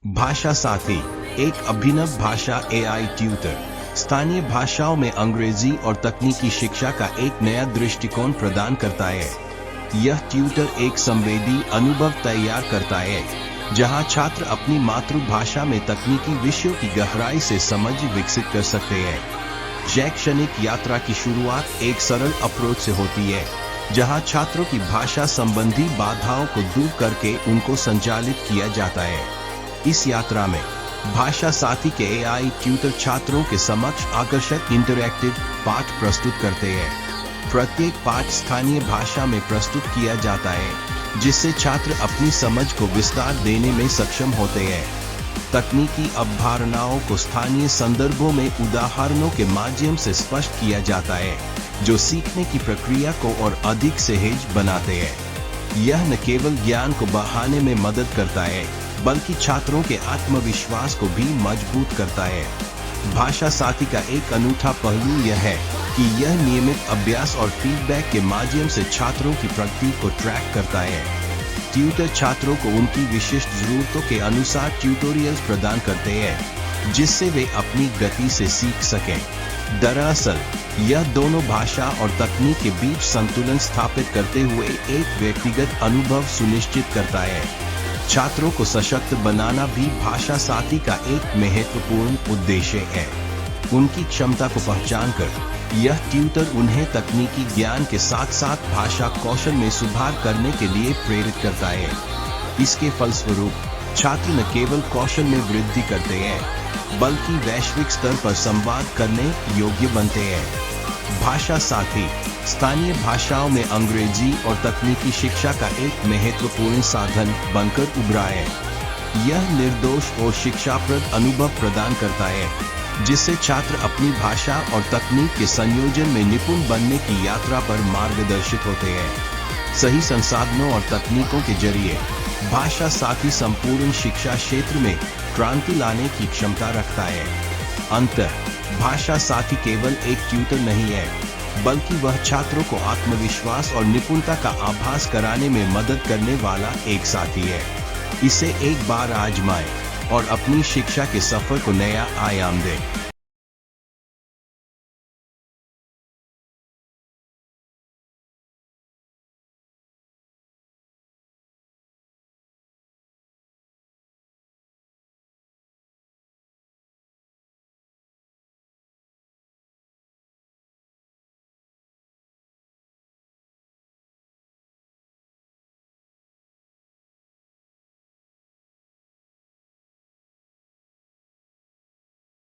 भाषा साथी एक अभिनव भाषा एआई ट्यूटर स्थानीय भाषाओं में अंग्रेजी और तकनीकी शिक्षा का एक नया दृष्टिकोण प्रदान करता है। यह ट्यूटर एक संवेदी अनुभव तैयार करता है जहां छात्र अपनी मातृभाषा में तकनीकी विषयों की गहराई से समझ विकसित कर सकते हैं। शैक्षणिक यात्रा की शुरुआत एक सरल अप्रोच से होती है जहां छात्रों की भाषा संबंधी बाधाओं को दूर करके उनको संचालित किया जाता है। इस यात्रा में भाषा साथी के एआई ट्यूटर छात्रों के समक्ष आकर्षक इंटरैक्टिव पाठ प्रस्तुत करते हैं। प्रत्येक पाठ स्थानीय भाषा में प्रस्तुत किया जाता है जिससे छात्र अपनी समझ को विस्तार देने में सक्षम होते हैं। तकनीकी अवधारणाओं को स्थानीय संदर्भों में उदाहरणों के माध्यम से स्पष्ट किया जाता है जो सीखने की प्रक्रिया को और अधिक सहज बनाते हैं। यह न केवल ज्ञान को बढ़ाने में मदद करता है बल्कि छात्रों के आत्मविश्वास को भी मजबूत करता है। भाषा साथी का एक अनूठा पहलू यह है कि यह नियमित अभ्यास और फीडबैक के माध्यम से छात्रों की प्रगति को ट्रैक करता है। ट्यूटर छात्रों को उनकी विशिष्ट जरूरतों के अनुसार ट्यूटोरियल्स प्रदान करते हैं जिससे वे अपनी गति से सीख सकें। दरअसल यह दोनों भाषा और तकनीक के बीच संतुलन स्थापित करते हुए एक व्यक्तिगत अनुभव सुनिश्चित करता है। छात्रों को सशक्त बनाना भी भाषा साथी का एक महत्वपूर्ण उद्देश्य है। उनकी क्षमता को पहचानकर यह ट्यूटर उन्हें तकनीकी ज्ञान के साथ साथ भाषा कौशल में सुधार करने के लिए प्रेरित करता है। इसके फलस्वरूप छात्र न केवल कौशल में वृद्धि करते हैं बल्कि वैश्विक स्तर पर संवाद करने योग्य बनते हैं। भाषा साथी स्थानीय भाषाओं में अंग्रेजी और तकनीकी शिक्षा का एक महत्वपूर्ण साधन बनकर उभरा है। यह निर्दोष और शिक्षाप्रद अनुभव प्रदान करता है जिससे छात्र अपनी भाषा और तकनीक के संयोजन में निपुण बनने की यात्रा पर मार्गदर्शित होते हैं। सही संसाधनों और तकनीकों के जरिए भाषा साथी संपूर्ण शिक्षा क्षेत्र में क्रांति लाने की क्षमता रखता है। अंततः भाषा साथी केवल एक ट्यूटर नहीं है बल्कि वह छात्रों को आत्मविश्वास और निपुणता का आभास कराने में मदद करने वाला एक साथी है। इसे एक बार आजमाएं और अपनी शिक्षा के सफर को नया आयाम दें।